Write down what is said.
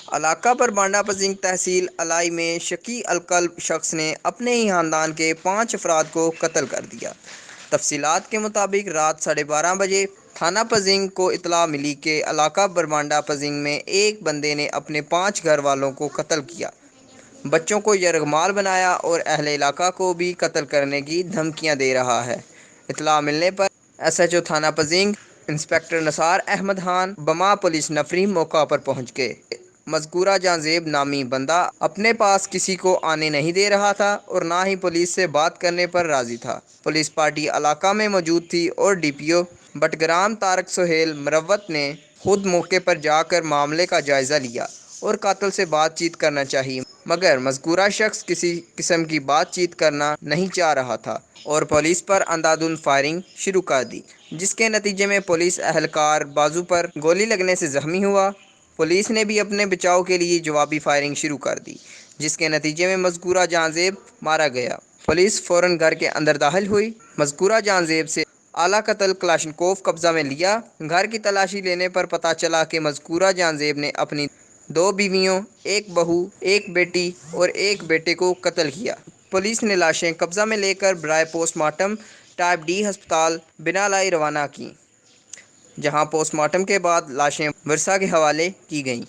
علاقہ پر بانڈا پزنگ تحصیل الائی میں شکی القلب شخص نے اپنے ہی خاندان کے 5 افراد کو قتل کر دیا۔ تفصیلات کے مطابق رات 12:30 بجے تھانہ پزنگ کو اطلاع ملی کہ علاقہ بربانڈا پزنگ میں ایک بندے نے اپنے 5 گھر والوں کو قتل کیا، بچوں کو یرغمال بنایا اور اہل علاقہ کو بھی قتل کرنے کی دھمکیاں دے رہا ہے۔ اطلاع ملنے پر ایس ایچ او تھانہ پزنگ انسپکٹر نثار احمد خان بما پولیس نفری موقع پر پہنچ گئے۔ مذکورہ جہاں نامی بندہ اپنے پاس کسی کو آنے نہیں دے رہا تھا اور نہ ہی پولیس سے بات کرنے پر راضی تھا۔ پولیس پارٹی علاقہ میں موجود تھی اور ڈی پی او بٹگرام طارق سہیل مروت نے خود موقع پر جا کر معاملے کا جائزہ لیا اور قاتل سے بات چیت کرنا چاہی، مگر مذکورہ شخص کسی قسم کی بات چیت کرنا نہیں چاہ رہا تھا اور پولیس پر اندھادھند فائرنگ شروع کر دی، جس کے نتیجے میں پولیس اہلکار بازو پر گولی لگنے سے زخمی ہوا۔ پولیس نے بھی اپنے بچاؤ کے لیے جوابی فائرنگ شروع کر دی، جس کے نتیجے میں مذکورہ جانزیب مارا گیا۔ پولیس فوراً گھر کے اندر داخل ہوئی، مذکورہ جانزیب سے آلہ قتل کلاشنکوف قبضہ میں لیا۔ گھر کی تلاشی لینے پر پتہ چلا کہ مذکورہ جانزیب نے اپنی 2 بیویوں، ایک بہو، ایک بیٹی اور ایک بیٹے کو قتل کیا۔ پولیس نے لاشیں قبضہ میں لے کر برائے پوسٹ مارٹم ٹائپ ڈی ہسپتال بنالائی روانہ کیں، جہاں پوسٹ مارٹم کے بعد لاشیں ورثاء کے حوالے کی گئیں۔